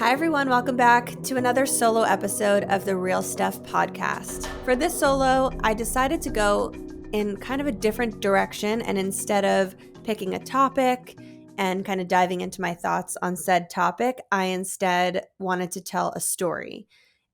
Hi, everyone. Welcome back to another solo episode of the Real Stuff podcast. For this solo, I decided to go in kind of a different direction, and instead of picking a topic and kind of diving into my thoughts on said topic, I instead wanted to tell a story.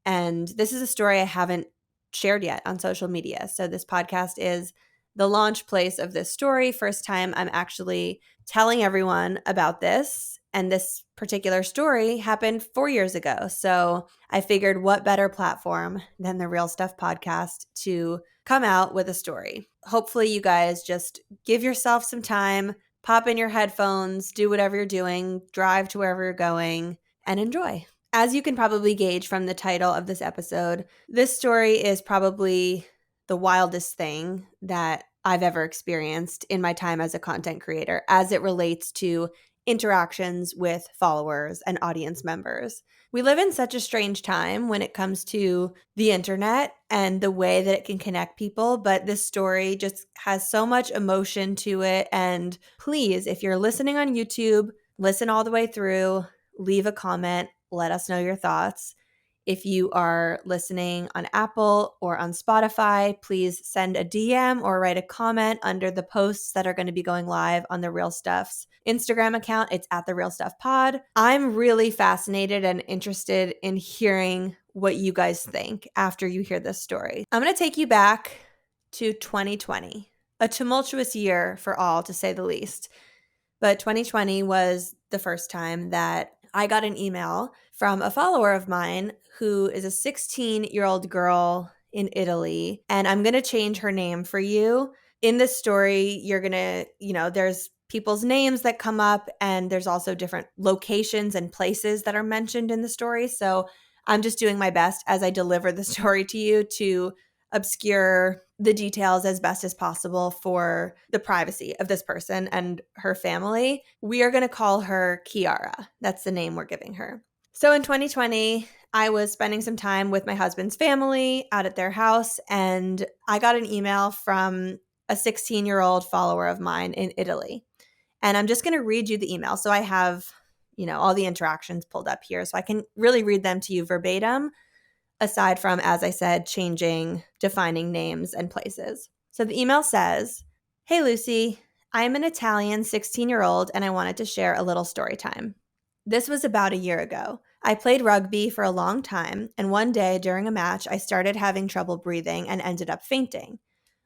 And this is a story I haven't shared yet on social media. So this podcast is the launch place of this story. First time I'm actually telling everyone about this. And this particular story happened 4 years ago. So I figured what better platform than the Real Stuff podcast to come out with a story. Hopefully you guys just give yourself some time, pop in your headphones, do whatever you're doing, drive to wherever you're going, and enjoy. As you can probably gauge from the title of this episode, this story is probably the wildest thing that I've ever experienced in my time as a content creator as it relates to interactions with followers and audience members. We live in such a strange time when it comes to the internet and the way that it can connect people, but this story just has so much emotion to it. And please, if you're listening on YouTube, listen all the way through, leave a comment, let us know your thoughts. If you are listening on Apple or on Spotify, please send a DM or write a comment under the posts that are going to be going live on the Real Stuff's Instagram account. It's at the Real Stuff Pod. I'm really fascinated and interested in hearing what you guys think after you hear this story. I'm going to take you back to 2020, a tumultuous year for all, to say the least. But 2020 was the first time that I got an email from a follower of mine who is a 16-year-old girl in Italy. And I'm going to change her name for you. In this story, you're going to, there's people's names that come up, and there's also different locations and places that are mentioned in the story. So I'm just doing my best as I deliver the story to you to obscure the details as best as possible for the privacy of this person and her family. We are going to call her Kiara. That's the name we're giving her. So in 2020, I was spending some time with my husband's family out at their house, and I got an email from a 16-year-old follower of mine in Italy. And I'm just going to read you the email. So I have, all the interactions pulled up here, so I can really read them to you verbatim, aside from, as I said, defining names and places. So the email says, "Hey, Lucie, I am an Italian 16-year-old and I wanted to share a little story time. This was about a year ago. I played rugby for a long time, and one day during a match, I started having trouble breathing and ended up fainting.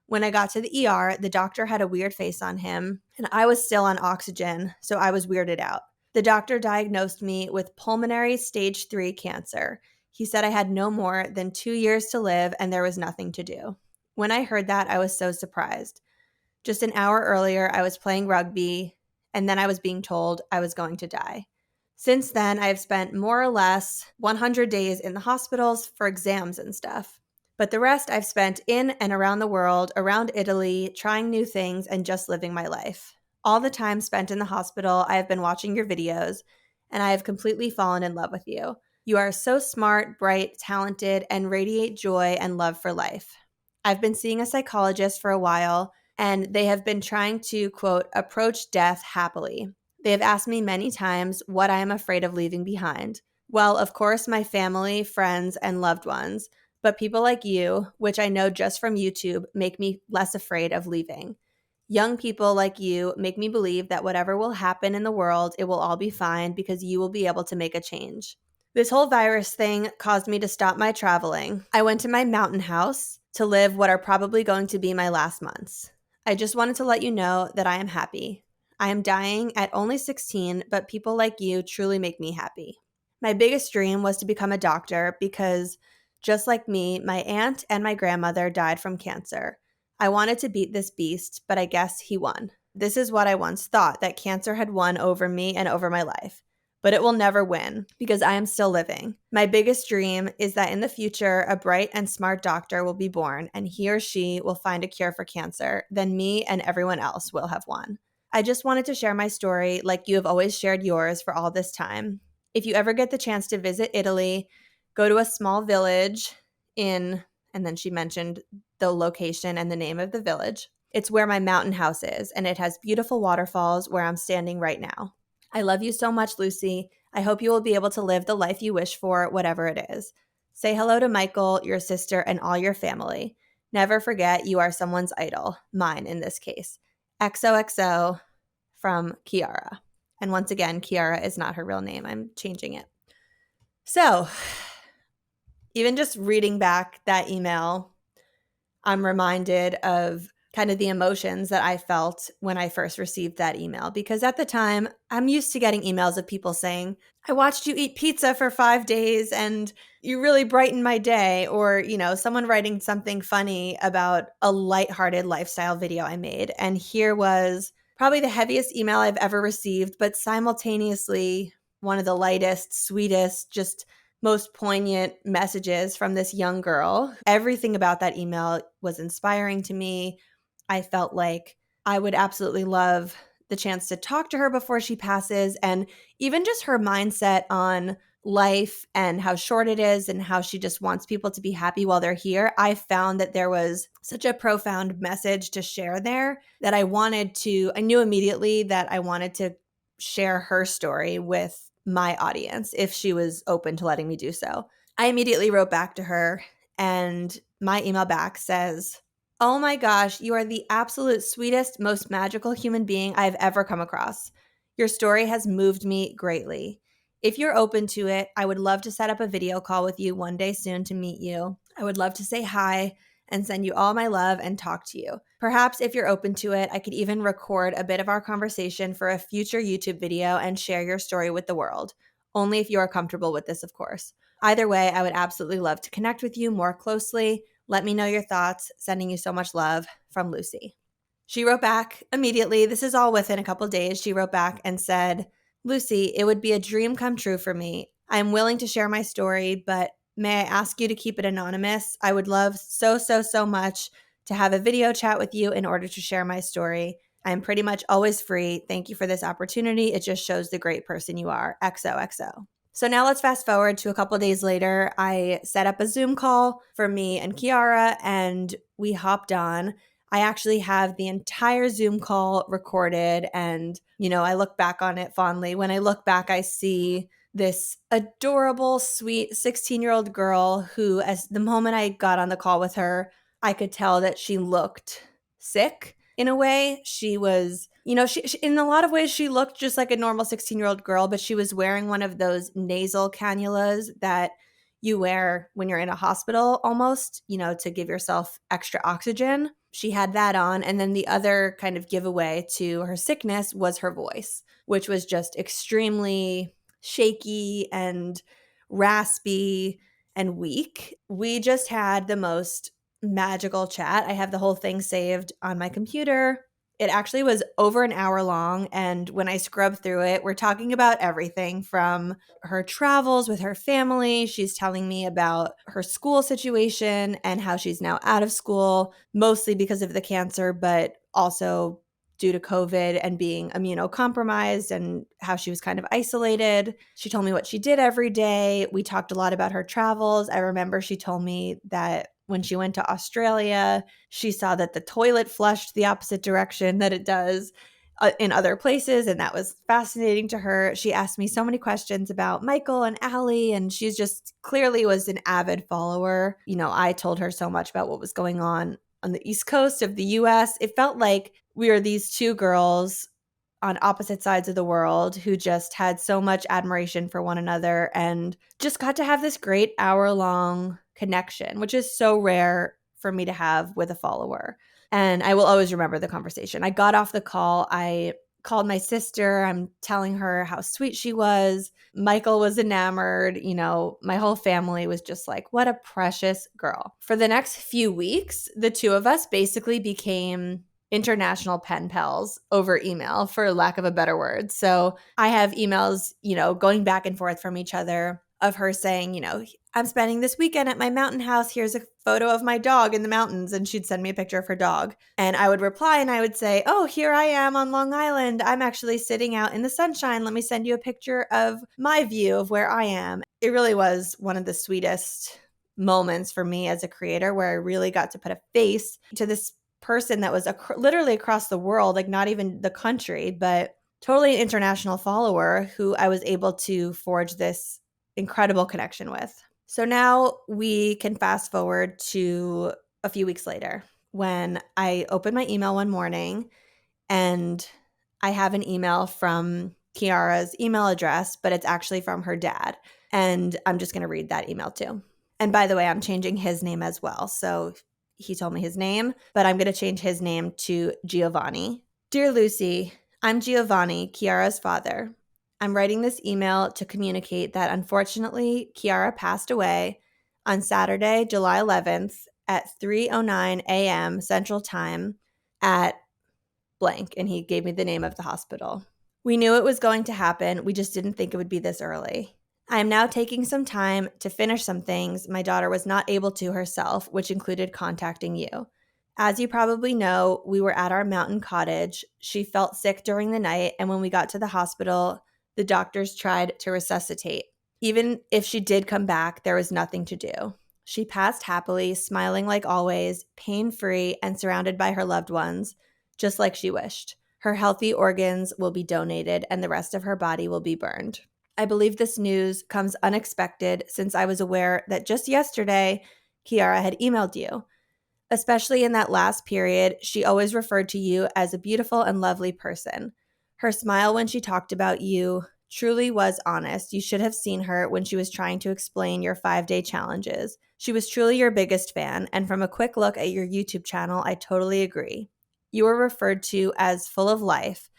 When I got to the ER, the doctor had a weird face on him, and I was still on oxygen, so I was weirded out. The doctor diagnosed me with pulmonary stage 3 cancer. He said I had no more than 2 years to live and there was nothing to do. When I heard that, I was so surprised. Just an hour earlier, I was playing rugby, and then I was being told I was going to die. Since then, I have spent more or less 100 days in the hospitals for exams and stuff. But the rest I've spent in and around the world, around Italy, trying new things and just living my life. All the time spent in the hospital, I have been watching your videos, and I have completely fallen in love with you. You are so smart, bright, talented, and radiate joy and love for life. I've been seeing a psychologist for a while, and they have been trying to, quote, approach death happily. They have asked me many times what I am afraid of leaving behind. Well, of course, my family, friends, and loved ones, but people like you, which I know just from YouTube, make me less afraid of leaving. Young people like you make me believe that whatever will happen in the world, it will all be fine because you will be able to make a change. This whole virus thing caused me to stop my traveling. I went to my mountain house to live what are probably going to be my last months. I just wanted to let you know that I am happy. I am dying at only 16, but people like you truly make me happy. My biggest dream was to become a doctor because, just like me, my aunt and my grandmother died from cancer. I wanted to beat this beast, but I guess he won. This is what I once thought, that cancer had won over me and over my life. But it will never win because I am still living. My biggest dream is that in the future, a bright and smart doctor will be born and he or she will find a cure for cancer. Then me and everyone else will have won. I just wanted to share my story like you have always shared yours for all this time. If you ever get the chance to visit Italy, go to a small village in," and then she mentioned the location and the name of the village. "It's where my mountain house is, and it has beautiful waterfalls where I'm standing right now. I love you so much, Lucie. I hope you will be able to live the life you wish for, whatever it is. Say hello to Michael, your sister, and all your family. Never forget you are someone's idol, mine in this case. XOXO from Kiara. And once again, Kiara is not her real name. I'm changing it. So, even just reading back that email, I'm reminded of kind of the emotions that I felt when I first received that email. Because at the time, I'm used to getting emails of people saying, I watched you eat pizza for 5 days and you really brightened my day. Or, someone writing something funny about a lighthearted lifestyle video I made. And here was probably the heaviest email I've ever received, but simultaneously one of the lightest, sweetest, just most poignant messages from this young girl. Everything about that email was inspiring to me. I felt like I would absolutely love the chance to talk to her before she passes, and even just her mindset on life and how short it is and how she just wants people to be happy while they're here. I found that there was such a profound message to share there that I knew immediately that I wanted to share her story with my audience if she was open to letting me do so. I immediately wrote back to her, and my email back says, "Oh my gosh, you are the absolute sweetest, most magical human being I've ever come across. Your story has moved me greatly. If you're open to it, I would love to set up a video call with you one day soon to meet you. I would love to say hi and send you all my love and talk to you. Perhaps if you're open to it, I could even record a bit of our conversation for a future YouTube video and share your story with the world. Only if you are comfortable with this, of course. Either way, I would absolutely love to connect with you more closely. Let me know your thoughts. Sending you so much love, from Lucie." She wrote back immediately. This is all within a couple days. She wrote back and said, "Lucie, it would be a dream come true for me. I am willing to share my story, but may I ask you to keep it anonymous? I would love so, so, so much to have a video chat with you in order to share my story. I am pretty much always free. Thank you for this opportunity. It just shows the great person you are. XOXO." So now let's fast forward to a couple days later. I set up a Zoom call for me and Kiara, and we hopped on. I actually have the entire Zoom call recorded, and, I look back on it fondly. When I look back, I see this adorable, sweet 16-year-old girl who, as the moment I got on the call with her, I could tell that she looked sick in a way. She was, she in a lot of ways, she looked just like a normal 16-year-old girl, but she was wearing one of those nasal cannulas that you wear when you're in a hospital almost, to give yourself extra oxygen. She had that on. And then the other kind of giveaway to her sickness was her voice, which was just extremely shaky and raspy and weak. We just had the most magical chat. I have the whole thing saved on my computer. It actually was over an hour long, and when I scrubbed through it, we're talking about everything from her travels with her family. She's telling me about her school situation and how she's now out of school, mostly because of the cancer, but also due to COVID and being immunocompromised, and how she was kind of isolated. She told me what she did every day. We talked a lot about her travels. I remember she told me that when she went to Australia, she saw that the toilet flushed the opposite direction that it does in other places, and that was fascinating to her. She asked me so many questions about Michael and Allie, and she's just clearly was an avid follower. I told her so much about what was going on the East Coast of the US. It felt like we were these two girls on opposite sides of the world who just had so much admiration for one another and just got to have this great hour-long connection, which is so rare for me to have with a follower. And I will always remember the conversation. I got off the call. I called my sister. I'm telling her how sweet she was. Michael was enamored. My whole family was just like, what a precious girl. For the next few weeks, the two of us basically became international pen pals over email, for lack of a better word. So I have emails, going back and forth from each other of her saying, I'm spending this weekend at my mountain house. Here's a photo of my dog in the mountains. And she'd send me a picture of her dog. And I would reply and I would say, oh, here I am on Long Island. I'm actually sitting out in the sunshine. Let me send you a picture of my view of where I am. It really was one of the sweetest moments for me as a creator, where I really got to put a face to this person that was literally across the world, like not even the country, but totally an international follower who I was able to forge this incredible connection with. So now we can fast forward to a few weeks later when I opened my email one morning and I have an email from Kiara's email address, but it's actually from her dad. And I'm just going to read that email too. And by the way, I'm changing his name as well. So he told me his name, but I'm going to change his name to Giovanni. Dear Lucie, I'm Giovanni, Kiara's father. I'm writing this email to communicate that unfortunately, Kiara passed away on Saturday, July 11th at 3:09 a.m. Central Time at blank, and he gave me the name of the hospital. We knew it was going to happen. We just didn't think it would be this early. I am now taking some time to finish some things my daughter was not able to herself, which included contacting you. As you probably know, we were at our mountain cottage. She felt sick during the night, and when we got to the hospital, the doctors tried to resuscitate. Even if she did come back, there was nothing to do. She passed happily, smiling like always, pain-free, and surrounded by her loved ones, just like she wished. Her healthy organs will be donated, and the rest of her body will be burned. I believe this news comes unexpected since I was aware that just yesterday, Kiara had emailed you. Especially in that last period, she always referred to you as a beautiful and lovely person. Her smile when she talked about you truly was honest. You should have seen her when she was trying to explain your 5-day challenges. She was truly your biggest fan, and from a quick look at your YouTube channel, I totally agree. You were referred to as full of life,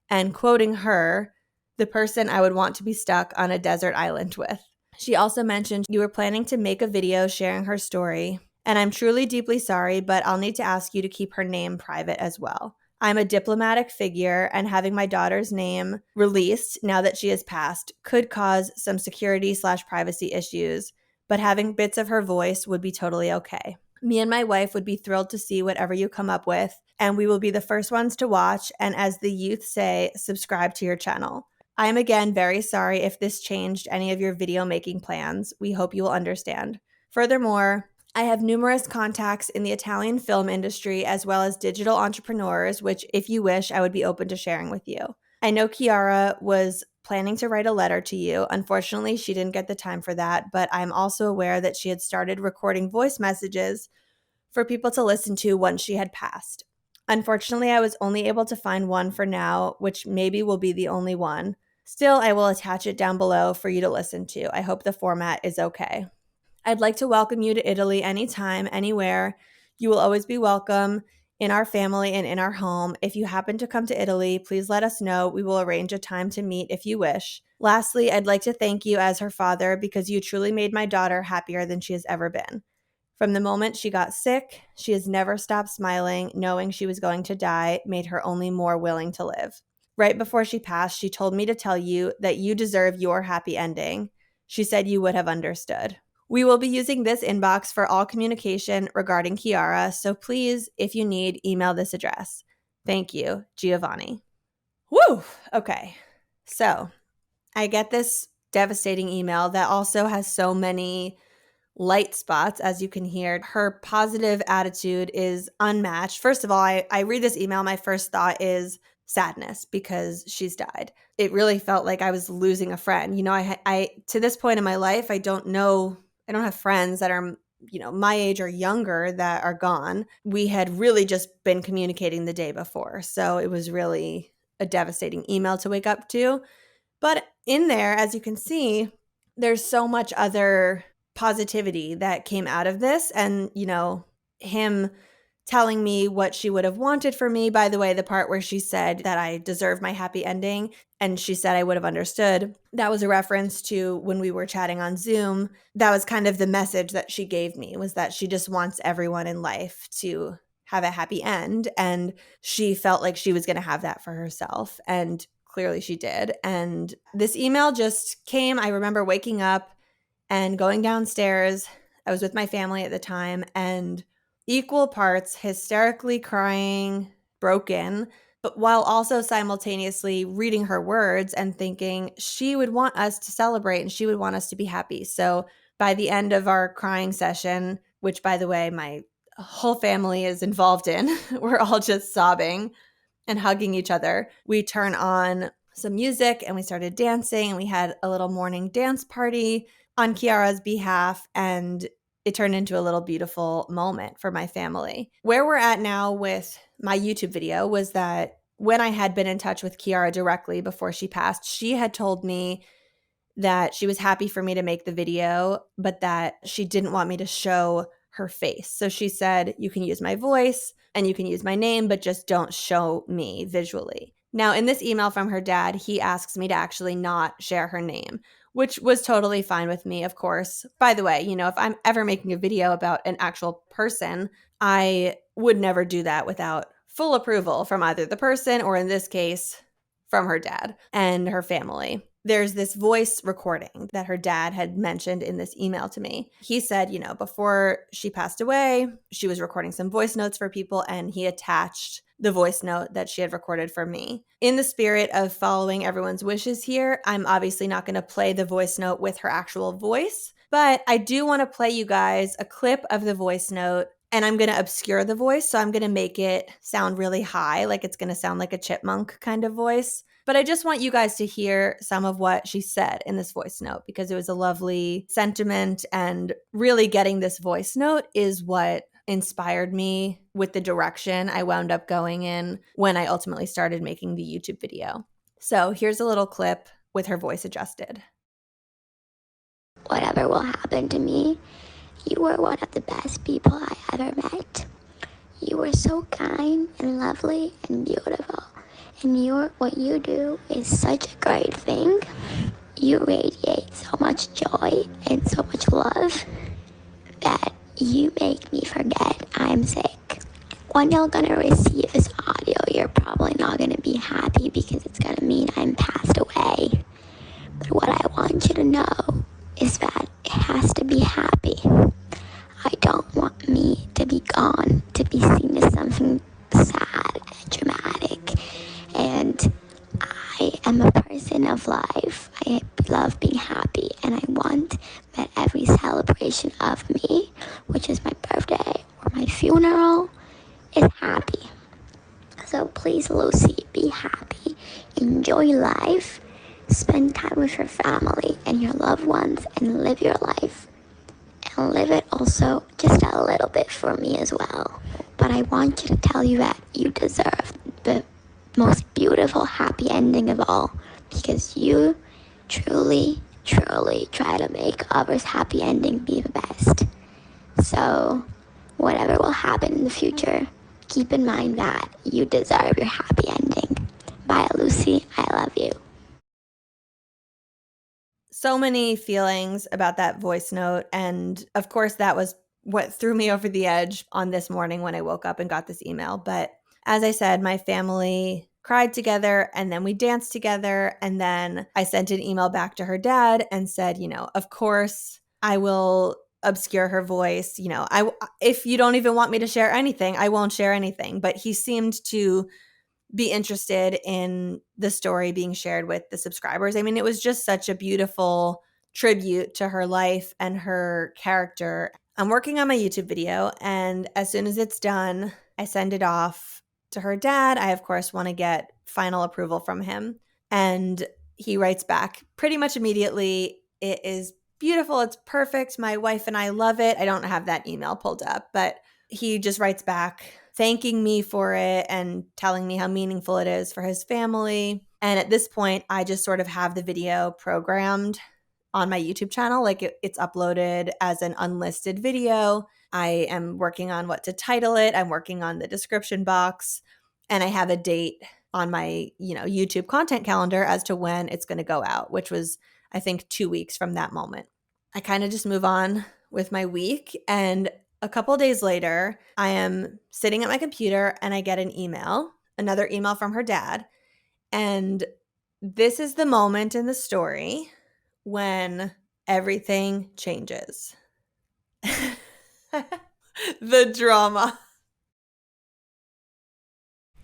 and quoting her, the person I would want to be stuck on a desert island with. She also mentioned you were planning to make a video sharing her story, and I'm truly deeply sorry, but I'll need to ask you to keep her name private as well. I'm a diplomatic figure, and having my daughter's name released now that she has passed could cause some security/privacy issues, but having bits of her voice would be totally okay. Me and my wife would be thrilled to see whatever you come up with, and we will be the first ones to watch, and as the youth say, subscribe to your channel. I am again very sorry if this changed any of your video making plans. We hope you will understand. Furthermore, I have numerous contacts in the Italian film industry as well as digital entrepreneurs, which if you wish, I would be open to sharing with you. I know Kiara was planning to write a letter to you. Unfortunately, she didn't get the time for that, but I'm also aware that she had started recording voice messages for people to listen to once she had passed. Unfortunately, I was only able to find one for now, which maybe will be the only one. Still, I will attach it down below for you to listen to. I hope the format is okay. I'd like to welcome you to Italy anytime, anywhere. You will always be welcome in our family and in our home. If you happen to come to Italy, please let us know. We will arrange a time to meet if you wish. Lastly, I'd like to thank you as her father because you truly made my daughter happier than she has ever been. From the moment she got sick, she has never stopped smiling. Knowing she was going to die made her only more willing to live. Right before she passed, she told me to tell you that you deserve your happy ending. She said you would have understood. We will be using this inbox for all communication regarding Kiara, so please, if you need, email this address. Thank you, Giovanni. Woo! Okay, so I get this devastating email that also has so many light spots, as you can hear. Her positive attitude is unmatched. First of all, I read this email, my first thought is sadness because she's died. It really felt like I was losing a friend. You know, I to this point in my life, I don't have friends that are, my age or younger that are gone. We had really just been communicating the day before. So it was really a devastating email to wake up to. But in there, as you can see, there's so much other positivity that came out of this. And, him telling me what she would have wanted for me. By the way, the part where she said that I deserve my happy ending and she said I would have understood, that was a reference to when we were chatting on Zoom. That was kind of the message that she gave me, was that she just wants everyone in life to have a happy end. And she felt like she was going to have that for herself. And clearly she did. And this email just came. I remember waking up and going downstairs. I was with my family at the time, and equal parts hysterically crying, broken, but while also simultaneously reading her words and thinking she would want us to celebrate and she would want us to be happy. So by the end of our crying session, which by the way, my whole family is involved in, we're all just sobbing. and hugging each other, we turn on some music and we started dancing, and we had a little morning dance party on Kiara's behalf, and it turned into a little beautiful moment for my family. Where we're at now with my YouTube video was that when I had been in touch with Kiara directly before she passed, she had told me that she was happy for me to make the video, but that she didn't want me to show her face. So she said, you can use my voice and you can use my name, but just don't show me visually. Now, in this email from her dad, he asks me to actually not share her name, which was totally fine with me, of course. By the way, if I'm ever making a video about an actual person, I would never do that without full approval from either the person or, in this case, from her dad and her family. There's this voice recording that her dad had mentioned in this email to me. He said, before she passed away, she was recording some voice notes for people, and he attached the voice note that she had recorded for me. In the spirit of following everyone's wishes here, I'm obviously not going to play the voice note with her actual voice, but I do want to play you guys a clip of the voice note, and I'm going to obscure the voice. So I'm going to make it sound really high, like it's going to sound like a chipmunk kind of voice. But I just want you guys to hear some of what she said in this voice note, because it was a lovely sentiment, and really getting this voice note is what inspired me with the direction I wound up going in when I ultimately started making the YouTube video. So here's a little clip with her voice adjusted. Whatever will happen to me, you were one of the best people I ever met. You were so kind and lovely and beautiful. And what you do is such a great thing. You radiate so much joy and so much love that you make me forget I'm sick. When you're gonna receive this audio, you're probably not gonna be happy because it's gonna mean I'm passed away. But what I want you to know is that it has to be happy. I don't want me to be gone, to be seen as something sad and dramatic. And I am a person of life. I love being happy, and I want that every celebration of me, which is my birthday or my funeral, is happy. So please, Lucie, be happy. Enjoy life. Spend time with your family and your loved ones and live your life. And live it also just a little bit for me as well. But I want you to tell you that you deserve the most beautiful happy ending of all, because you truly try to make others' happy ending be the best. So whatever will happen in the future, keep in mind that you deserve your happy ending. Bye, Lucie. I love you. So many feelings about that voice note, and of course that was what threw me over the edge on this morning when I woke up and got this email. But as I said, my family cried together, and then we danced together, and then I sent an email back to her dad and said, of course I will obscure her voice. If you don't even want me to share anything, I won't share anything. But he seemed to be interested in the story being shared with the subscribers. I mean, it was just such a beautiful tribute to her life and her character. I'm working on my YouTube video, and as soon as it's done, I send it off to her dad. I, of course, want to get final approval from him. And he writes back pretty much immediately, "It is beautiful. It's perfect. My wife and I love it." I don't have that email pulled up, but he just writes back thanking me for it and telling me how meaningful it is for his family. And at this point, I just sort of have the video programmed on my YouTube channel. Like it's uploaded as an unlisted video. I am working on what to title it. I'm working on the description box, and I have a date on my, YouTube content calendar as to when it's going to go out, which was, I think, 2 weeks from that moment. I kind of just move on with my week, and a couple days later, I am sitting at my computer and I get another email from her dad. And this is the moment in the story when everything changes. The drama.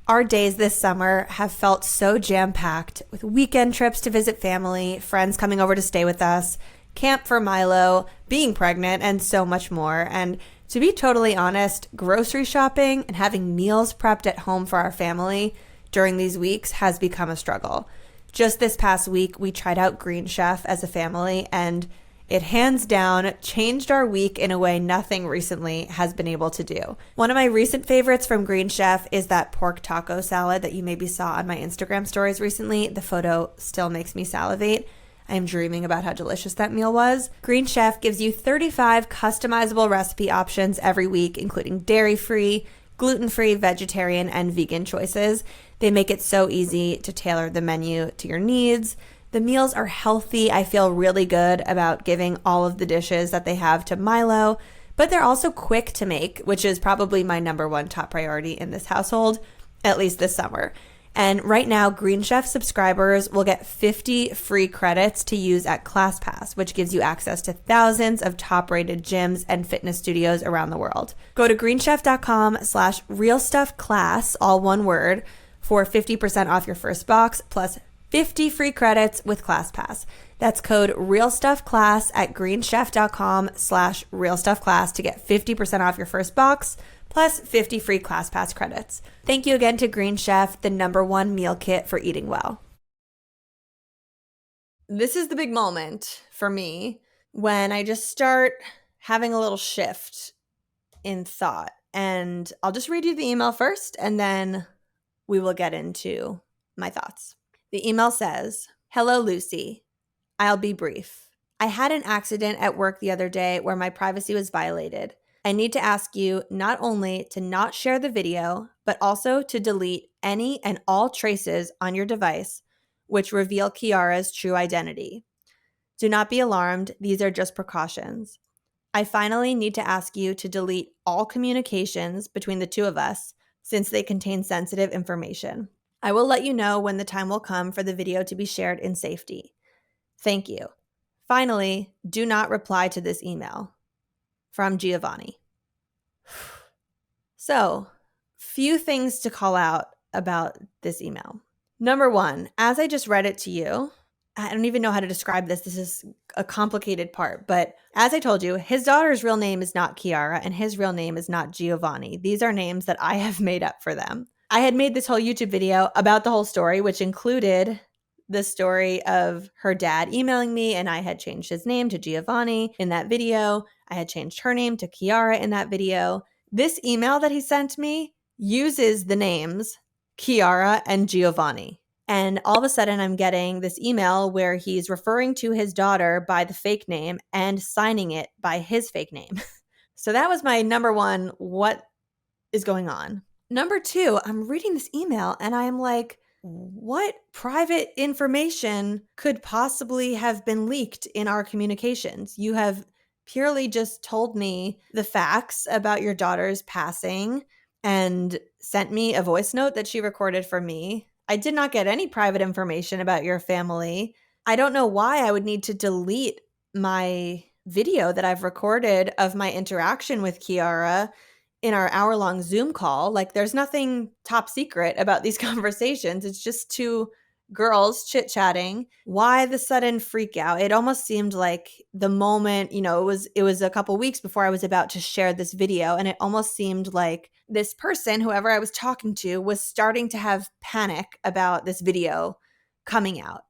Our days this summer have felt so jam-packed, with weekend trips to visit family, friends coming over to stay with us, camp for Milo, being pregnant, and so much more. And to be totally honest, grocery shopping and having meals prepped at home for our family during these weeks has become a struggle. Just this past week, we tried out Green Chef as a family, and it hands down changed our week in a way nothing recently has been able to do. One of my recent favorites from Green Chef is that pork taco salad that you maybe saw on my Instagram stories recently. The photo still makes me salivate. I am dreaming about how delicious that meal was. Green Chef gives you 35 customizable recipe options every week, including dairy-free, gluten-free, vegetarian, and vegan choices. They make it so easy to tailor the menu to your needs. The meals are healthy. I feel really good about giving all of the dishes that they have to Milo, but they're also quick to make, which is probably my number one top priority in this household, at least this summer. And right now, Green Chef subscribers will get 50 free credits to use at ClassPass, which gives you access to thousands of top-rated gyms and fitness studios around the world. Go to greenchef.com/realstuffclass, all one word, for 50% off your first box, plus 50 free credits with ClassPass. That's code RealStuffClass at greenchef.com/RealStuffClass to get 50% off your first box, plus 50 free ClassPass credits. Thank you again to Green Chef, the #1 meal kit for eating well. This is the big moment for me when I just start having a little shift in thought. And I'll just read you the email first, and then we will get into my thoughts. The email says, "Hello, Lucie. I'll be brief. I had an accident at work the other day where my privacy was violated. I need to ask you not only to not share the video, but also to delete any and all traces on your device which reveal Kiara's true identity. Do not be alarmed. These are just precautions. I finally need to ask you to delete all communications between the two of us since they contain sensitive information. I will let you know when the time will come for the video to be shared in safety. Thank you. Finally, do not reply to this email. From Giovanni." So, few things to call out about this email. Number one, as I just read it to you, I don't even know how to describe this. This is a complicated part. But as I told you, his daughter's real name is not Kiara and his real name is not Giovanni. These are names that I have made up for them. I had made this whole YouTube video about the whole story, which included the story of her dad emailing me, and I had changed his name to Giovanni in that video. I had changed her name to Kiara in that video. This email that he sent me uses the names Kiara and Giovanni. And all of a sudden, I'm getting this email where he's referring to his daughter by the fake name and signing it by his fake name. So that was my number one, what is going on? Number two, I'm reading this email and I'm like, what private information could possibly have been leaked in our communications? You have purely just told me the facts about your daughter's passing and sent me a voice note that she recorded for me. I did not get any private information about your family. I don't know why I would need to delete my video that I've recorded of my interaction with Kiara in our hour-long Zoom call. Like, there's nothing top secret about these conversations. It's just two girls chit-chatting. Why the sudden freak out? It almost seemed like the moment, it was a couple weeks before I was about to share this video, and it almost seemed like this person, whoever I was talking to, was starting to have panic about this video coming out.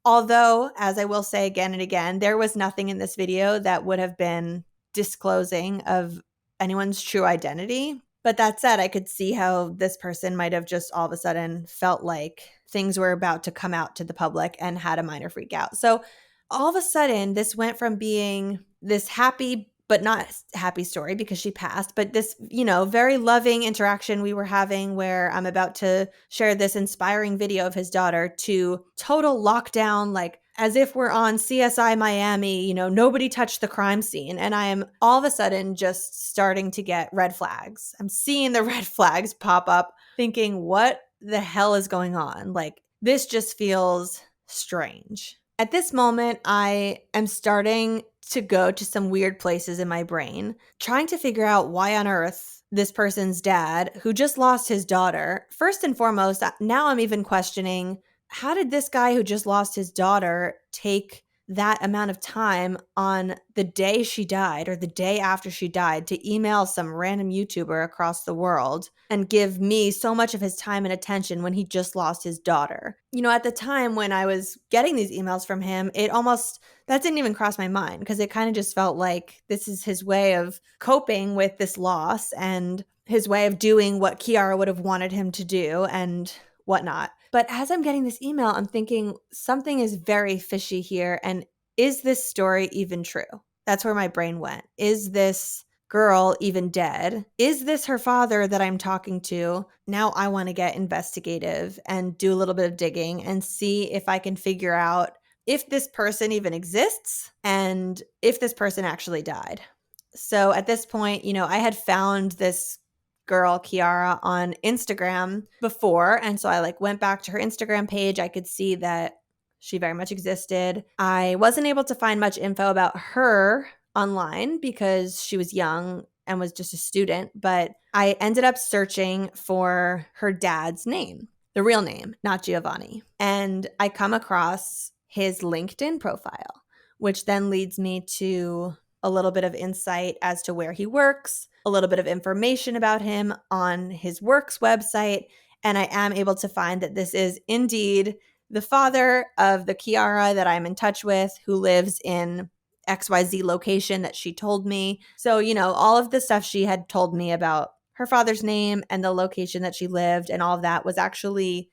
Although, as I will say again and again, there was nothing in this video that would have been disclosing of anyone's true identity. But that said, I could see how this person might have just all of a sudden felt like things were about to come out to the public and had a minor freak out. So all of a sudden, this went from being this happy but not happy story because she passed, but this, very loving interaction we were having where I'm about to share this inspiring video of his daughter, to total lockdown, like as if we're on CSI Miami, nobody touched the crime scene. And I am all of a sudden just starting to get red flags. I'm seeing the red flags pop up, thinking, what the hell is going on? Like, this just feels strange. At this moment, I am starting to go to some weird places in my brain, trying to figure out why on earth this person's dad, who just lost his daughter, first and foremost, now I'm even questioning, how did this guy who just lost his daughter take that amount of time on the day she died or the day after she died to email some random YouTuber across the world and give me so much of his time and attention when he just lost his daughter. At the time when I was getting these emails from him, that didn't even cross my mind because it kind of just felt like this is his way of coping with this loss and his way of doing what Kiara would have wanted him to do and whatnot. But as I'm getting this email, I'm thinking something is very fishy here. And is this story even true? That's where my brain went. Is this girl even dead? Is this her father that I'm talking to? Now I want to get investigative and do a little bit of digging and see if I can figure out if this person even exists and if this person actually died. So at this point, I had found this girl Kiara on Instagram before, and so I went back to her Instagram page. I could see that she very much existed. I wasn't able to find much info about her online because she was young and was just a student, but I ended up searching for her dad's name, the real name, not Giovanni. And I come across his LinkedIn profile, which then leads me to a little bit of insight as to where he works, a little bit of information about him on his work's website, and I am able to find that this is indeed the father of the Kiara that I'm in touch with, who lives in XYZ location that she told me. So, all of the stuff she had told me about her father's name and the location that she lived and all of that was actually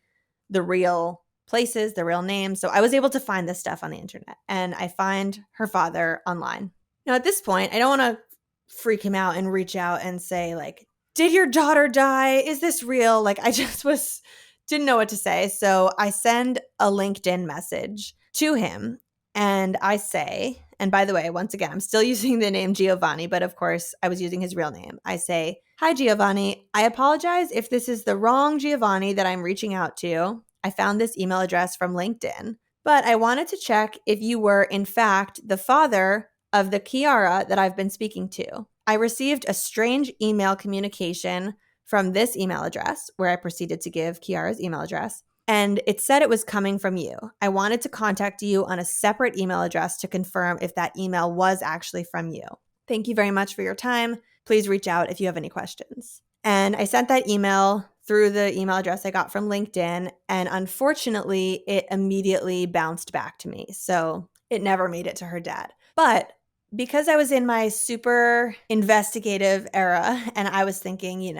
the real places, the real names. So I was able to find this stuff on the internet, and I find her father online. Now, at this point, I don't want to freak him out and reach out and say, did your daughter die? Is this real? I just didn't know what to say. So I send a LinkedIn message to him and I say, and by the way, once again, I'm still using the name Giovanni, but of course I was using his real name. I say, "Hi, Giovanni. I apologize if this is the wrong Giovanni that I'm reaching out to. I found this email address from LinkedIn, but I wanted to check if you were, in fact, the father of the Kiara that I've been speaking to. I received a strange email communication from this email address," where I proceeded to give Kiara's email address, "and it said it was coming from you. I wanted to contact you on a separate email address to confirm if that email was actually from you. Thank you very much for your time. Please reach out if you have any questions." And I sent that email through the email address I got from LinkedIn, and unfortunately, it immediately bounced back to me. So it never made it to her dad. But because I was in my super investigative era and I was thinking,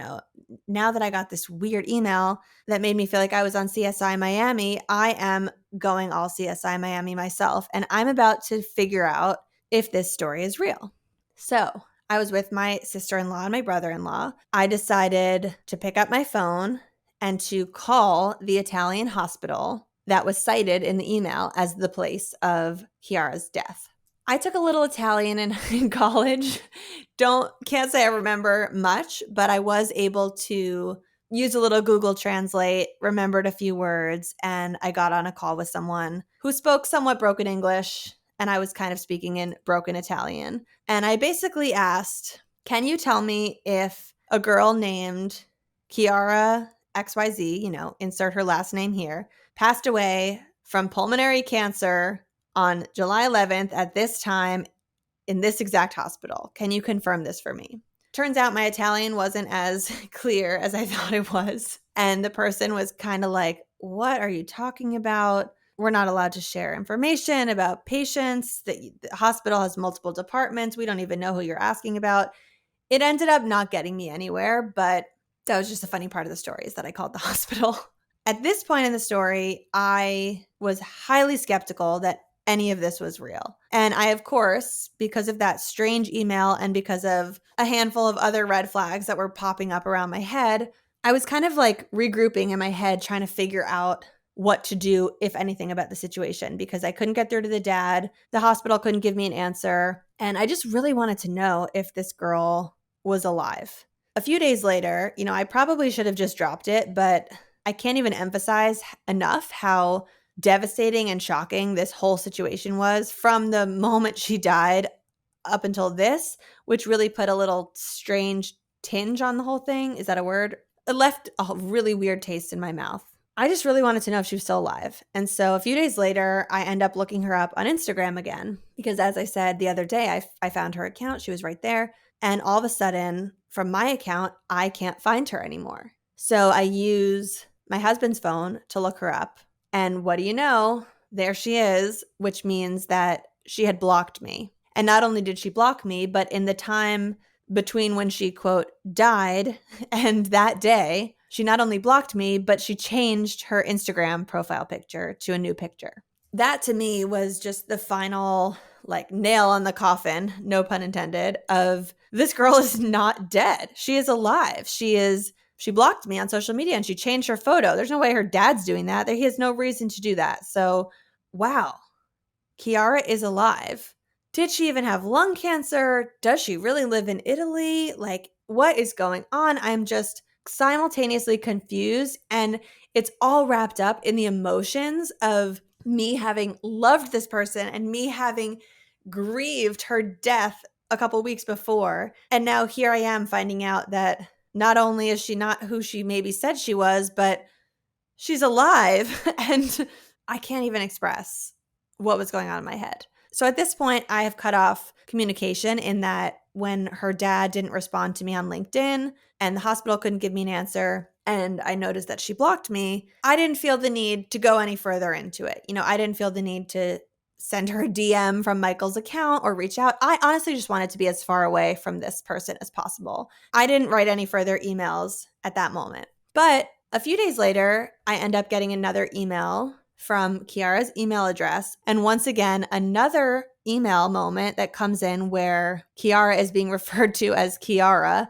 now that I got this weird email that made me feel like I was on CSI Miami, I am going all CSI Miami myself, and I'm about to figure out if this story is real. So I was with my sister-in-law and my brother-in-law. I decided to pick up my phone and to call the Italian hospital that was cited in the email as the place of Kiara's death. I took a little Italian in college. Can't say I remember much, but I was able to use a little Google Translate, remembered a few words, and I got on a call with someone who spoke somewhat broken English, and I was kind of speaking in broken Italian. And I basically asked, "Can you tell me if a girl named Kiara XYZ, insert her last name here, passed away from pulmonary cancer on July 11th at this time in this exact hospital? Can you confirm this for me?" Turns out my Italian wasn't as clear as I thought it was. And the person was kind of like, "What are you talking about? We're not allowed to share information about patients. The hospital has multiple departments. We don't even know who you're asking about." It ended up not getting me anywhere, but that was just a funny part of the story is that I called the hospital. At this point in the story, I was highly skeptical that any of this was real. And I, of course, because of that strange email and because of a handful of other red flags that were popping up around my head, I was kind of regrouping in my head, trying to figure out what to do, if anything, about the situation because I couldn't get through to the dad. The hospital couldn't give me an answer. And I just really wanted to know if this girl was alive. A few days later, I probably should have just dropped it, but I can't even emphasize enough how devastating and shocking this whole situation was from the moment she died up until this, which really put a little strange tinge on the whole thing. Is that a word? It left a really weird taste in my mouth. I just really wanted to know if she was still alive. And so a few days later, I end up looking her up on Instagram again because, as I said the other day, I found her account. She was right there. And all of a sudden, from my account, I can't find her anymore. So I use my husband's phone to look her up. And what do you know? There she is, which means that she had blocked me. And not only did she block me, but in the time between when she, quote, died and that day, she not only blocked me, but she changed her Instagram profile picture to a new picture. That to me was just the final nail on the coffin, no pun intended, of this girl is not dead. She is alive. She blocked me on social media and she changed her photo. There's no way her dad's doing that. He has no reason to do that. So, wow, Kiara is alive. Did she even have lung cancer? Does she really live in Italy? What is going on? I'm just simultaneously confused, and it's all wrapped up in the emotions of me having loved this person and me having grieved her death a couple weeks before. And now here I am finding out that not only is she not who she maybe said she was, but she's alive. And I can't even express what was going on in my head. So at this point, I have cut off communication in that when her dad didn't respond to me on LinkedIn and the hospital couldn't give me an answer, and I noticed that she blocked me, I didn't feel the need to go any further into it. I didn't feel the need to send her a DM from Michael's account or reach out. I honestly just wanted to be as far away from this person as possible. I didn't write any further emails at that moment. But a few days later, I end up getting another email from Kiara's email address. And once again, another email moment that comes in where Kiara is being referred to as Kiara.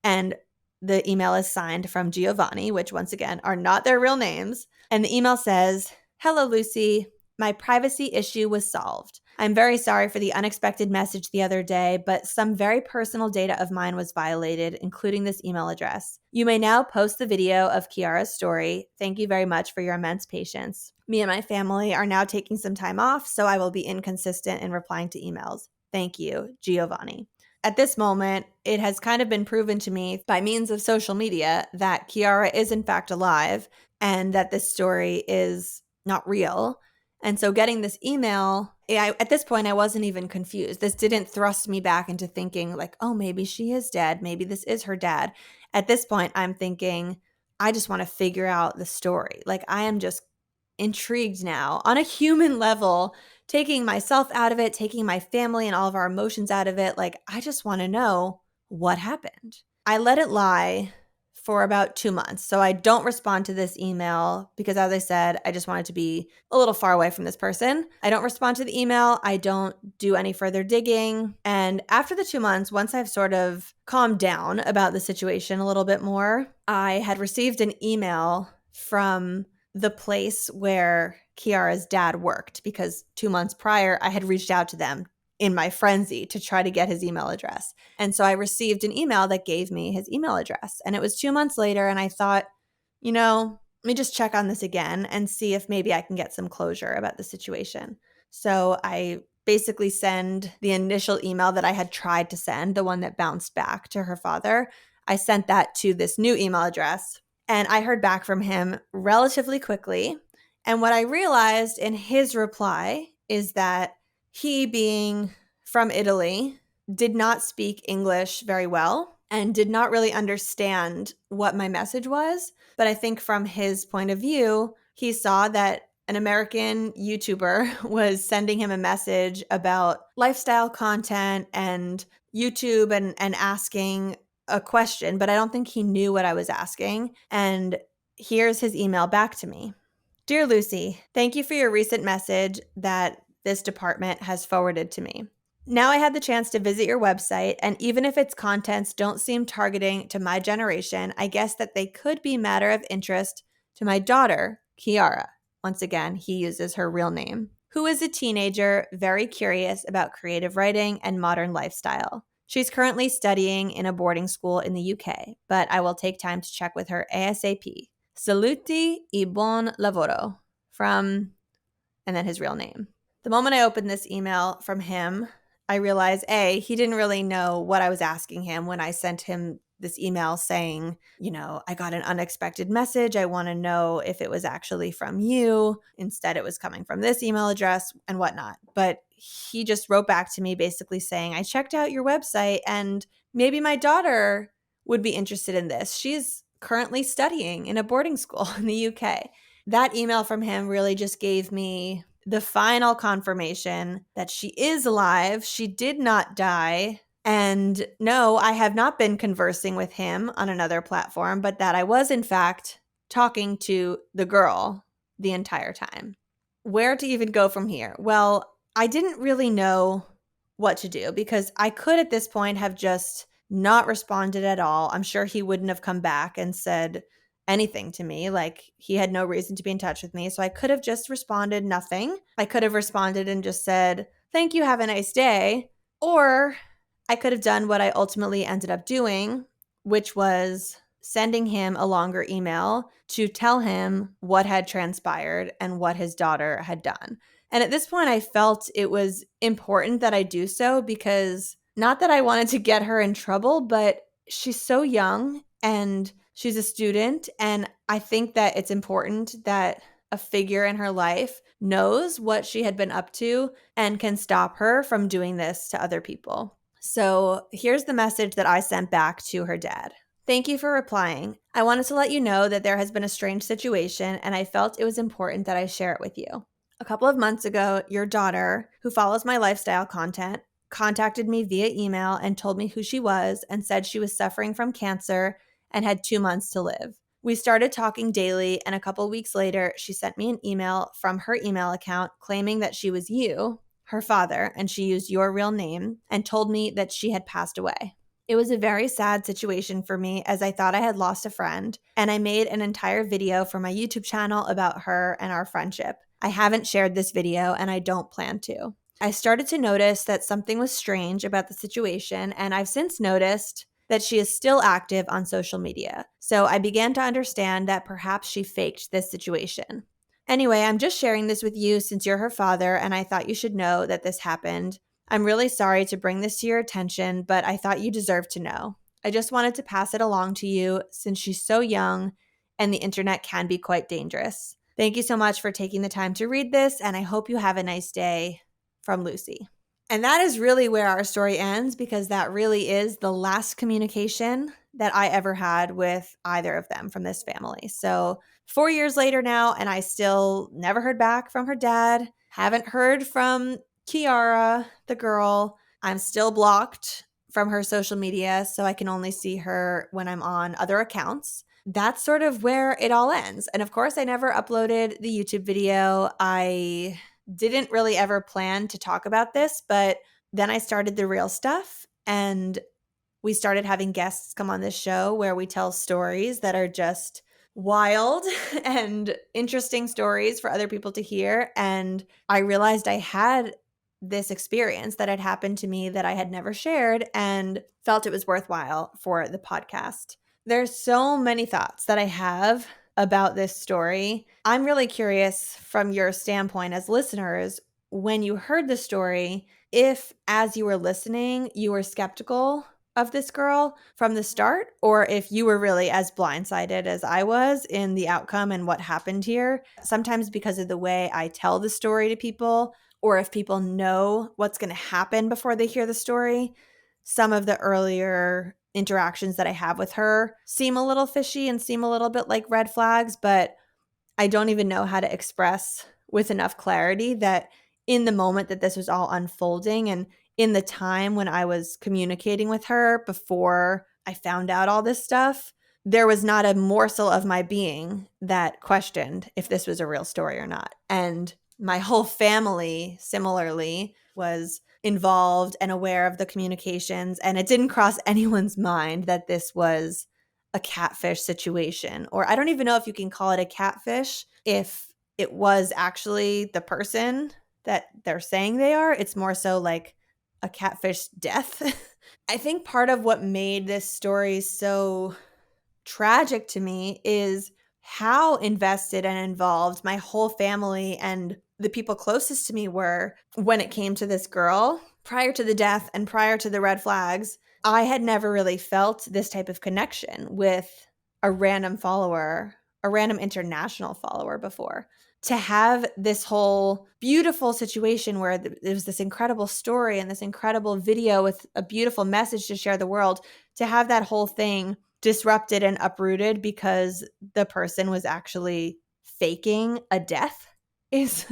And the email is signed from Giovanni, which once again are not their real names. And the email says, "Hello, Lucie. My privacy issue was solved. I'm very sorry for the unexpected message the other day, but some very personal data of mine was violated, including this email address. You may now post the video of Kiara's story. Thank you very much for your immense patience. Me and my family are now taking some time off, so I will be inconsistent in replying to emails. Thank you, Giovanni." At this moment, it has kind of been proven to me by means of social media that Kiara is in fact alive and that this story is not real. And so getting this email, at this point, I wasn't even confused. This didn't thrust me back into thinking oh, maybe she is dead. Maybe this is her dad. At this point, I'm thinking, I just want to figure out the story. I am just intrigued now on a human level, taking myself out of it, taking my family and all of our emotions out of it. I just want to know what happened. I let it lie for about 2 months. So I don't respond to this email because, as I said, I just wanted to be a little far away from this person. I don't respond to the email. I don't do any further digging. And after the 2 months, once I've sort of calmed down about the situation a little bit more, I had received an email from the place where Kiara's dad worked because 2 months prior, I had reached out to them in my frenzy to try to get his email address. And so I received an email that gave me his email address. And it was 2 months later. And I thought, let me just check on this again and see if maybe I can get some closure about the situation. So I basically send the initial email that I had tried to send, the one that bounced back to her father. I sent that to this new email address. And I heard back from him relatively quickly. And what I realized in his reply is that he, being from Italy, did not speak English very well and did not really understand what my message was. But I think from his point of view, he saw that an American YouTuber was sending him a message about lifestyle content and YouTube and asking a question, but I don't think he knew what I was asking. And here's his email back to me. "Dear Lucie, thank you for your recent message that this department has forwarded to me. Now I had the chance to visit your website, and even if its contents don't seem targeting to my generation, I guess that they could be matter of interest to my daughter, Kiara." Once again, he uses her real name, "who is a teenager, very curious about creative writing and modern lifestyle. She's currently studying in a boarding school in the UK, but I will take time to check with her ASAP. Saluti e buon lavoro." From, and then his real name. The moment I opened this email from him, I realized, A, he didn't really know what I was asking him when I sent him this email saying, I got an unexpected message. I want to know if it was actually from you. Instead, it was coming from this email address and whatnot. But he just wrote back to me basically saying, I checked out your website and maybe my daughter would be interested in this. She's currently studying in a boarding school in the UK. That email from him really just gave me the final confirmation that she is alive. She did not die. And no, I have not been conversing with him on another platform, but that I was, in fact, talking to the girl the entire time. Where to even go from here? Well, I didn't really know what to do because I could at this point have just not responded at all. I'm sure he wouldn't have come back and said anything to me. Like, he had no reason to be in touch with me. So I could have just responded nothing. I could have responded and just said, thank you, have a nice day. Or I could have done what I ultimately ended up doing, which was sending him a longer email to tell him what had transpired and what his daughter had done. And at this point, I felt it was important that I do so because not that I wanted to get her in trouble, but she's so young and she's a student. And I think that it's important that a figure in her life knows what she had been up to and can stop her from doing this to other people. So here's the message that I sent back to her dad. Thank you for replying. I wanted to let you know that there has been a strange situation and I felt it was important that I share it with you. A couple of months ago, your daughter, who follows my lifestyle content, contacted me via email and told me who she was and said she was suffering from cancer and had 2 months to live. We started talking daily, and a couple weeks later, she sent me an email from her email account claiming that she was you, her father, and she used your real name and told me that she had passed away. It was a very sad situation for me as I thought I had lost a friend, and I made an entire video for my YouTube channel about her and our friendship. I haven't shared this video and I don't plan to. I started to notice that something was strange about the situation, and I've since noticed that she is still active on social media. So I began to understand that perhaps she faked this situation. Anyway, I'm just sharing this with you since you're her father, and I thought you should know that this happened. I'm really sorry to bring this to your attention, but I thought you deserved to know. I just wanted to pass it along to you since she's so young and the internet can be quite dangerous. Thank you so much for taking the time to read this, and I hope you have a nice day. From Lucie. And that is really where our story ends because that really is the last communication that I ever had with either of them from this family. So 4 years later now, and I still never heard back from her dad, haven't heard from Kiara, the girl. I'm still blocked from her social media, so I can only see her when I'm on other accounts. That's sort of where it all ends. And of course, I never uploaded the YouTube video. I didn't really ever plan to talk about this, but then I started the real stuff and we started having guests come on this show where we tell stories that are just wild and interesting stories for other people to hear. And I realized I had this experience that had happened to me that I had never shared and felt it was worthwhile for the podcast. There's so many thoughts that I have about this story. I'm really curious from your standpoint as listeners, when you heard the story, if as you were listening, you were skeptical of this girl from the start, or if you were really as blindsided as I was in the outcome and what happened here. Sometimes because of the way I tell the story to people, or if people know what's going to happen before they hear the story, some of the earlier interactions that I have with her seem a little fishy and seem a little bit like red flags, but I don't even know how to express with enough clarity that in the moment that this was all unfolding and in the time when I was communicating with her before I found out all this stuff, there was not a morsel of my being that questioned if this was a real story or not. And my whole family, similarly, was involved and aware of the communications, and it didn't cross anyone's mind that this was a catfish situation. Or I don't even know if you can call it a catfish if it was actually the person that they're saying they are. It's more so like a catfish death. I think part of what made this story so tragic to me is how invested and involved my whole family and the people closest to me were when it came to this girl. Prior to the death and prior to the red flags, I had never really felt this type of connection with a random follower, a random international follower before. To have this whole beautiful situation where there was this incredible story and this incredible video with a beautiful message to share the world, to have that whole thing disrupted and uprooted because the person was actually faking a death is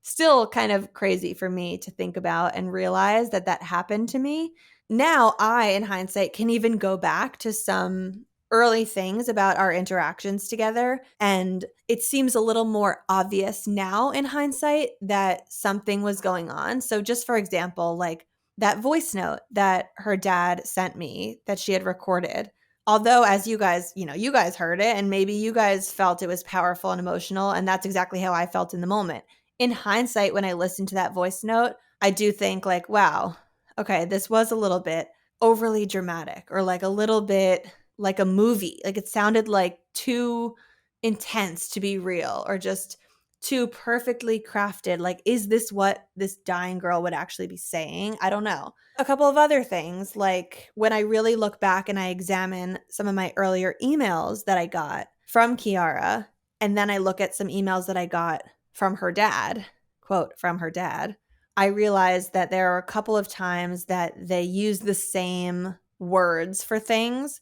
still kind of crazy for me to think about and realize that that happened to me. Now I, in hindsight, can even go back to some early things about our interactions together. And it seems a little more obvious now in hindsight that something was going on. So just for example, like that voice note that her dad sent me that she had recorded. Although, as you guys, you guys heard it and maybe you guys felt it was powerful and emotional. And that's exactly how I felt in the moment. In hindsight, when I listened to that voice note, I do think like, wow, okay, this was a little bit overly dramatic or like a little bit like a movie. Like it sounded like too intense to be real or just too perfectly crafted. Like, is this what this dying girl would actually be saying? I don't know. A couple of other things, like when I really look back and I examine some of my earlier emails that I got from Kiara, and then I look at some emails that I got from her dad, quote, from her dad, I realized that there are a couple of times that they use the same words for things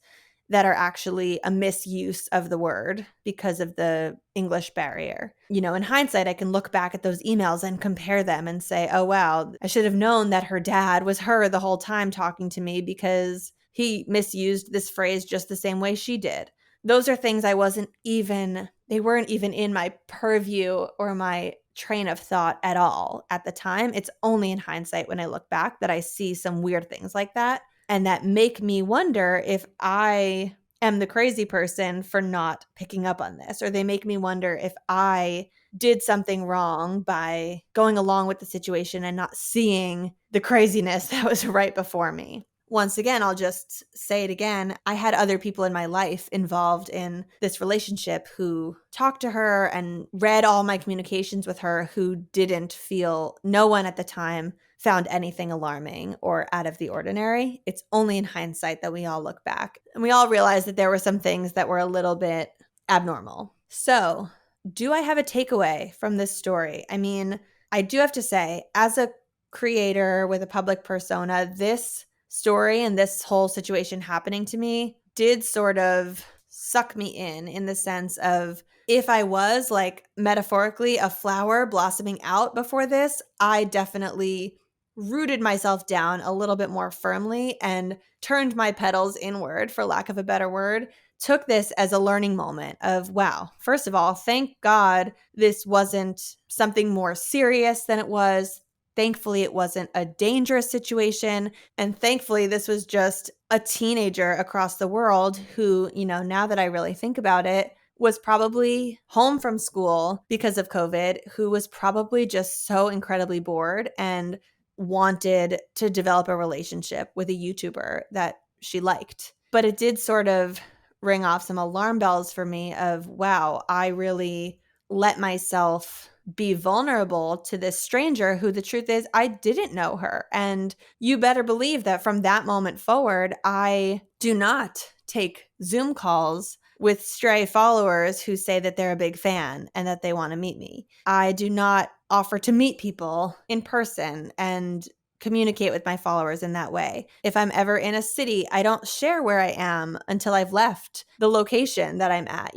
that are actually a misuse of the word because of the English barrier. In hindsight, I can look back at those emails and compare them and say, oh, wow, I should have known that her dad was her the whole time talking to me because he misused this phrase just the same way she did. Those are things they weren't even in my purview or my train of thought at all at the time. It's only in hindsight when I look back that I see some weird things like that and that make me wonder if I am the crazy person for not picking up on this, or they make me wonder if I did something wrong by going along with the situation and not seeing the craziness that was right before me. Once again, I'll just say it again. I had other people in my life involved in this relationship who talked to her and read all my communications with her who didn't feel, no one at the time found anything alarming or out of the ordinary. It's only in hindsight that we all look back and we all realize that there were some things that were a little bit abnormal. So, do I have a takeaway from this story? I mean, I do have to say, as a creator with a public persona, this story and this whole situation happening to me did sort of suck me in the sense of, if I was like metaphorically a flower blossoming out before this, I definitely rooted myself down a little bit more firmly and turned my petals inward, for lack of a better word. Took this as a learning moment of, wow, first of all, thank God this wasn't something more serious than it was. Thankfully, it wasn't a dangerous situation. And thankfully, this was just a teenager across the world who, now that I really think about it, was probably home from school because of COVID, who was probably just so incredibly bored and wanted to develop a relationship with a YouTuber that she liked. But it did sort of ring off some alarm bells for me of, wow, I really let myself be vulnerable to this stranger who, the truth is, I didn't know her. And you better believe that from that moment forward, I do not take Zoom calls with stray followers who say that they're a big fan and that they want to meet me. I do not offer to meet people in person and communicate with my followers in that way. If I'm ever in a city, I don't share where I am until I've left the location that I'm at.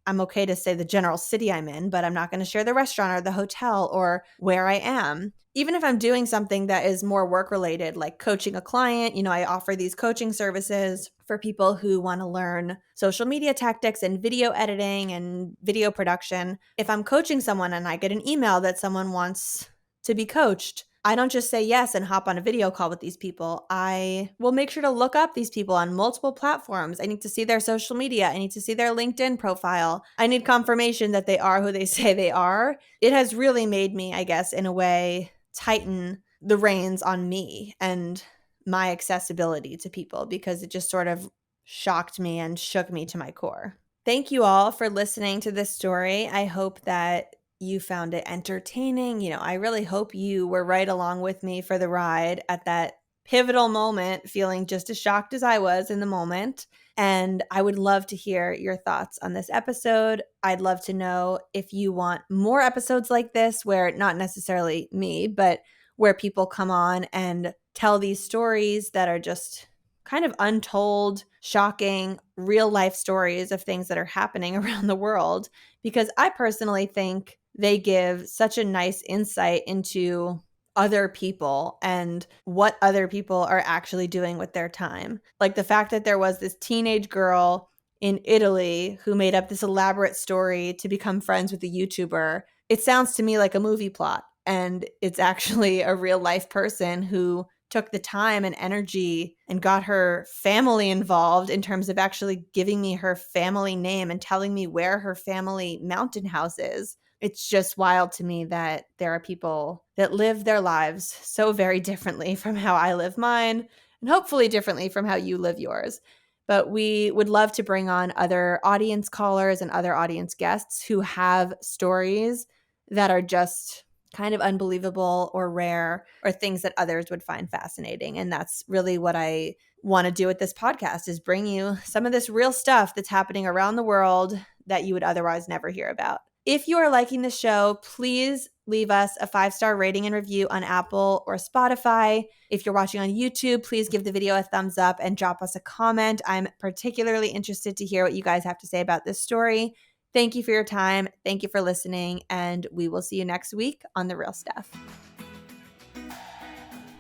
I'm okay to say the general city I'm in, but I'm not going to share the restaurant or the hotel or where I am. Even if I'm doing something that is more work related, like coaching a client, I offer these coaching services for people who want to learn social media tactics and video editing and video production. If I'm coaching someone and I get an email that someone wants to be coached, I don't just say yes and hop on a video call with these people. I will make sure to look up these people on multiple platforms. I need to see their social media. I need to see their LinkedIn profile. I need confirmation that they are who they say they are. It has really made me, I guess, in a way, tighten the reins on me and my accessibility to people, because it just sort of shocked me and shook me to my core. Thank you all for listening to this story. I hope that you found it entertaining. I really hope you were right along with me for the ride at that pivotal moment feeling just as shocked as I was in the moment. And I would love to hear your thoughts on this episode. I'd love to know if you want more episodes like this, where not necessarily me, but where people come on and tell these stories that are just kind of untold, shocking, real life stories of things that are happening around the world. Because I personally think they give such a nice insight into other people and what other people are actually doing with their time. Like the fact that there was this teenage girl in Italy who made up this elaborate story to become friends with a YouTuber. It sounds to me like a movie plot, and it's actually a real life person who took the time and energy and got her family involved in terms of actually giving me her family name and telling me where her family mountain house is. It's just wild to me that there are people that live their lives so very differently from how I live mine, and hopefully differently from how you live yours. But we would love to bring on other audience callers and other audience guests who have stories that are just kind of unbelievable or rare, or things that others would find fascinating. And that's really what I want to do with this podcast, is bring you some of this real stuff that's happening around the world that you would otherwise never hear about. If you are liking the show, please leave us a 5-star rating and review on Apple or Spotify. If you're watching on YouTube, please give the video a thumbs up and drop us a comment. I'm particularly interested to hear what you guys have to say about this story. Thank you for your time. Thank you for listening, and we will see you next week on The Real Stuff.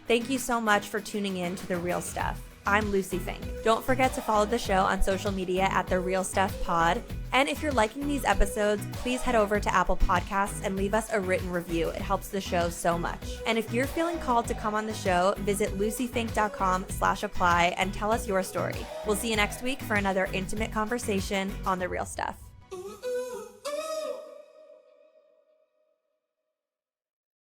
Thank you so much for tuning in to The Real Stuff. I'm Lucie Fink. Don't forget to follow the show on social media at The Real Stuff Pod. And if you're liking these episodes, please head over to Apple Podcasts and leave us a written review. It helps the show so much. And if you're feeling called to come on the show, visit luciefink.com/apply and tell us your story. We'll see you next week for another intimate conversation on The Real Stuff.